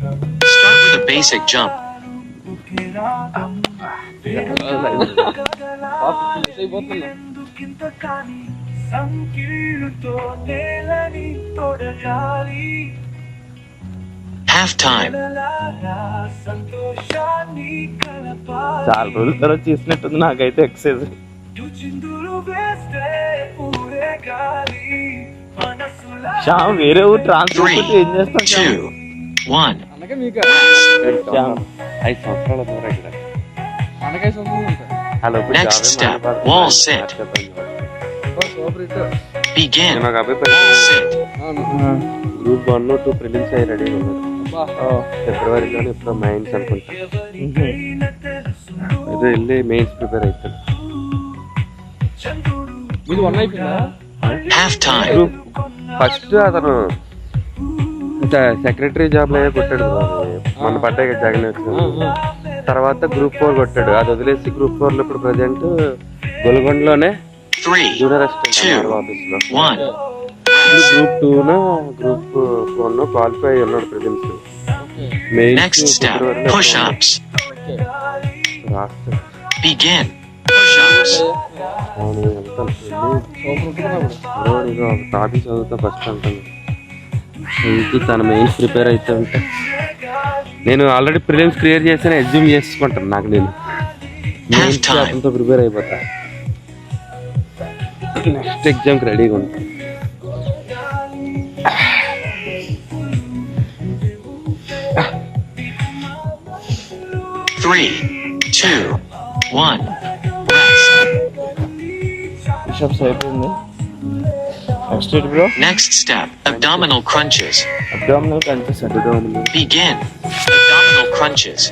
Start with a basic jump. Half time. చాలా రోజుల తర్వాత చేసినట్టుంది నాకైతే ఎక్సర్సైజ్. శ్యామ్ వేరే ఊరు ట్రాన్స్ఫర్ ఏం చేస్తాం? 2, 1. శ్యామ్ 5 సంవత్సరాల దూరం ఇక్కడ. Next step, wall sit. Begin. నాకు అబ్బాయి Wall sit. గ్రూప్ 1, 2 ప్రిలిమ్స్ అయ్యి రెడీ ఉన్నారు. ఫిబ్రవరిలోనే ఇప్పుడు మెయిన్స్ అనుకుంటా. ఏదో వెళ్ళి మెయిన్స్ ప్రిపేర్ అవుతాను. Half time. ఫస్ట్ అతను సెక్రటరీ జాబ్ లో కొట్టాడు మొన్న పడ్డాయి జగన్ వచ్చిన తర్వాత గ్రూప్ 4 కొట్టాడు. అది వదిలేసి గ్రూప్ 4 లో ఇప్పుడు ప్రజెంట్ గొలగొండలోనే 3, జూనియర్ అసిస్టెంట్ 2, ఆఫీస్ లో. 1. గ్రూప్ 2 గ్రూప్ 4 క్వాలిఫై ఉన్నాడు ప్రిలిమ్స్. Next step, push-ups. రాస్తాడు. Begin. Push-ups. టాపిక్ చదువుతా ఫస్ట్ అంటాను. తన మెయిన్స్ ప్రిపేర్ అవుతా ఉంటే నేను ఆల్రెడీ ప్రిలిమ్స్ క్లియర్ చేసిన ఎగ్జామ్ చేసుకుంటాను. నాకు నేను మెయిన్స్ అతనితో ప్రిపేర్ అయిపోతా. నెక్స్ట్ ఎగ్జామ్కి రెడీగా ఉంటాను. 3, 2, 1. Rest. పుషప్స్ అయిపోయింది. నెక్స్ట్ ఏంటి bro? Next step, abdominal crunches. Abdominal confuse అడ్డుదామని. Begin. Abdominal crunches.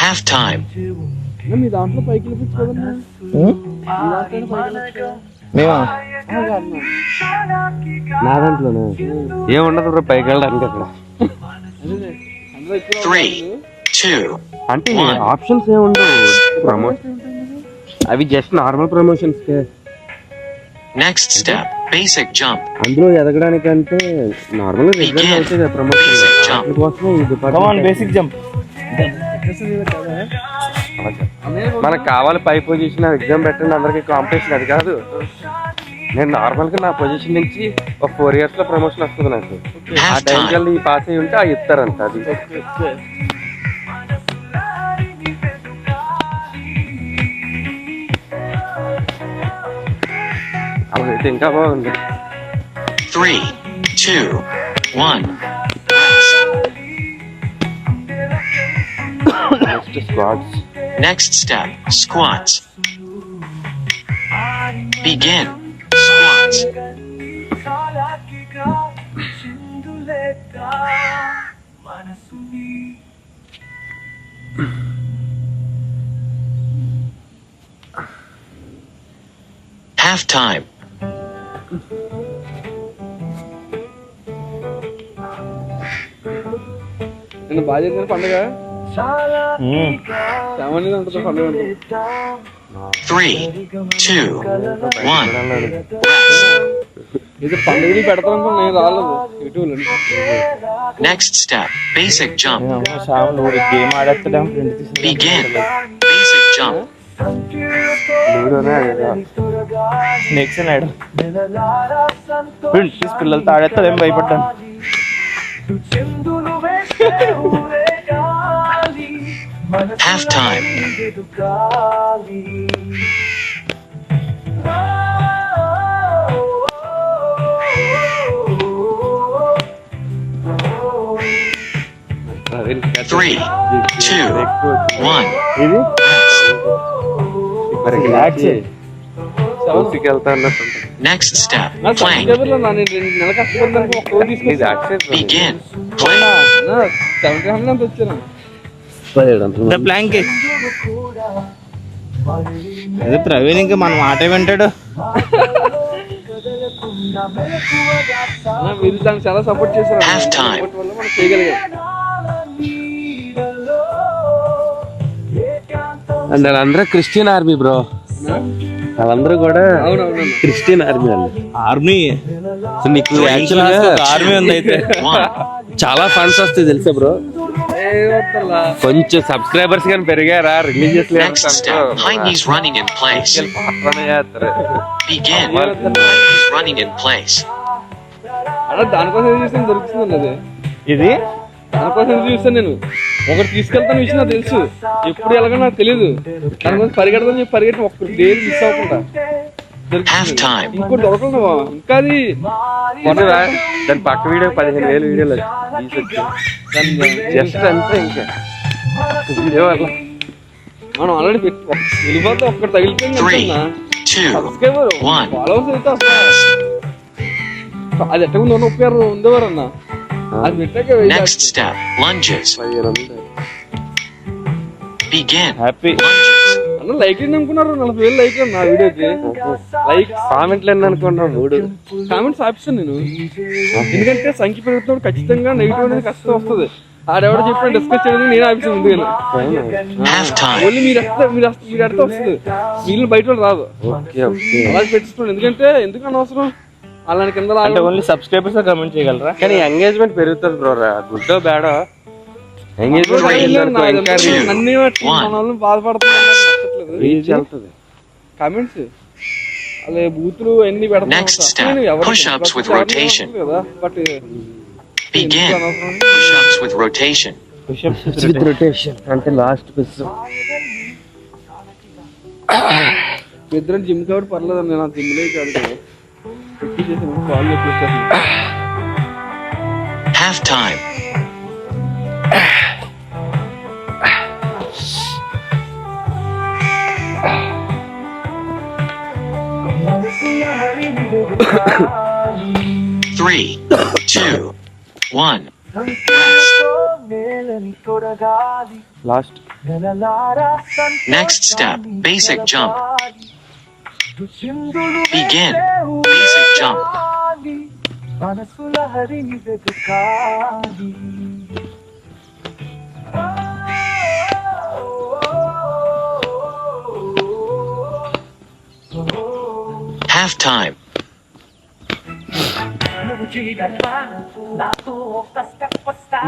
Half time. మీ దాంట్లో పైకి వెళ్ళిపోవచ్చు మేమా? నా దాంట్లోనే ఏముండదు బ్రో పైకి వెళ్ళడానికి అక్కడ. 3, 2. అంటే ఆప్షన్స్ ఏముండవు. ప్రమోషన్ అవి just normal promotions. Next step, basic jump. అందులో ఎదగడానికంటే నార్మల్ గా రెగ్యులర్ అవుతుంది ప్రమోషన్ కోసం ఈ డిపార్ట్మెంట్. Basic jump. మనకు కావాలి పై పొజిషన్ ఎగ్జామ్ పెట్టండి అందరికి కాంపిటీషన్ అది కాదు. నేను నార్మల్ గా నా పొజిషన్ నుంచి ఒక 4 years లో ప్రమోషన్ వస్తుంది నాకు. ఆ టైం కల్లా ఈ పాస్ అయ్యి ఉంటే అది ఇస్తారంట. అది అయితే ఇంకా బాగుంది. 3, 2, 1. Rest. Next squats. Next step, squats. Begin. Squats. Half time. నేను బాగా చేసిన పండుగ సామాన్యంగా ఉంటుంది పండుగ. 3, 2, 1. Rest. ఇది పండుగలు పెడతాను నేను రాలేదు యూట్యూబ్లో. Next step, basic jump. Shyam నువ్వు గేమ్ ఆడేస్తాం. Begin. Basic jump. నెక్స్ట్ నాడు ప్రిన్స్ పిల్లలతో ఆడేస్తాడు. ఏం భయపడ్డాను. Half time. అది 3, 2, 1. ఇది మరి ఊరికి వెళ్తా అన్నట్టు. Next step, నా plank. సబ్స్క్రైబర్లో నేను 2 నెలలు కష్టపడడానికి ఒక రోజు ఇది తీసుకొచ్చాను. Access Begin. Plank. 700 అంత వచ్చాను. 1700. ప్లాంక్ అదే ప్రవీణ్ ఇంకా మన మాట వింటాడు. మీరు దాన్ని చాలా సపోర్ట్ చేశారు. Half time. సపోర్ట్ వల్ల మనం చేయగలిగాం. అండ్ వాళ్ళందరూ క్రిస్టియన్ ఆర్మీ బ్రో. వాళ్ళందరూ కూడా అవునవును. క్రిస్టియన్ ఆర్మీ వాళ్ళు. ఆర్మీ సో నీకు యాక్చువల్గా ఆర్మీ ఉంది అయితే. 1. చాలా ఫండ్స్ వస్తాయి తెలుసా బ్రో. కొంచెం సబ్స్క్రైబర్స్ కానీ పెరిగారా religious Next step. High knees running in place. Begin. High knees running in place. అలా దానికోసం ఏం చేస్తాను దొరుకుతుంది అది. ఇది దానికోసం చూస్తాను నేను. ఒకటి తీసుకెళ్తాను విషయం నాకు తెలుసు. ఎప్పుడు ఎలాగో నాకు తెలియదు. దానికోసం పరిగెడతాను చెప్పి పరిగెట్టి ఒక్కటి డైలీ మిస్ అవ్వకుండా Half time. ఇంకోటి దొరకదు ఇంకా అది. దాని పక్క వీడియో 15,000 వీడియోలు జస్ట్ అంతే. ఇంకా వీడియో వల్ల మనం ఆల్రెడీ వెళ్ళిపోతే ఒక్కటి 3, తగిలిపోయింది. 2, సబ్స్క్రైబర్ 1. ఫాలోవర్స్ అయితే అసలు అది ఎట్టకుండా ఉపయోగం ఉండేవారు అన్న. అది పెట్టాక Next step. Lunges. 15,000. Begin. Happy. Lunges. అన్న లైక్ ఏంటి అనుకున్నారు? 40,000 లైక్ నా వీడియోకి. లైక్ కామెంట్లు ఎన్ని అనుకున్నాం 3. కామెంట్స్ ఆపిస్తాను నేను. ఎందుకంటే సంఖ్య పెరుగుతున్నప్పుడు ఖచ్చితంగా నెగిటివ్ అనేది కష్టం వస్తుంది. ఆడెవడో చెప్పిన డిస్కస్ చేయడం నేను ఆపిస్తాను ముందుగా. Half time. ఓన్లీ మీరు అడితే వస్తుంది, వీళ్ళు బయట వాళ్ళు రాదు. Okay okay. అలా పెట్టిస్తున్నాడు. ఎందుకు అనవసరం అలాంటి కింద అంటే ఓన్లీ సబ్స్క్రైబర్స్ కమెంట్ చేయగలరా? కానీ ఎంగేజ్మెంట్ పెరుగుతుంది బ్రో. గుడ్డో బ్యాడో ఎంగేజ్మెంట్ నన్ను మన వాళ్ళని బాధపడుతున్నారు రీచ్ వెళ్తుంది. కామెంట్స్ అలా బూతులు అన్ని Next step. Push-ups with rotation. కదా. But Begin. Push-ups with rotation. With rotation అంటే లాస్ట్ పిస్. ఇద్దరం జిమ్ కాబట్టి పర్లేదు. నేను జిమ్ లో కాదు కదా, ఎక్కువ చేసాను కాల్ ఎక్కువ వచ్చేసాను. Half time. Three, 2, 1. Rest. Last. Next step. Basic jump. Begin. Basic jump. Half time.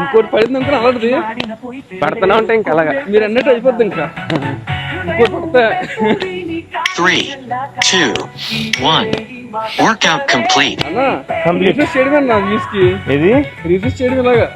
ఇంకోటి పడింది అనుకుని అలాంటిది పడుతూనే ఉంటాయి ఇంకా అలాగా. మీరు అన్నట్టు అయిపోద్ది. ఇంకా ఇంకోటి పడితే 3, 2, 1. Workout complete. అన్న రీఫ్రెష్ చేయడమే నా వ్యూస్ కి. ఇది రీఫ్రెష్ చేయడం ఇలాగా.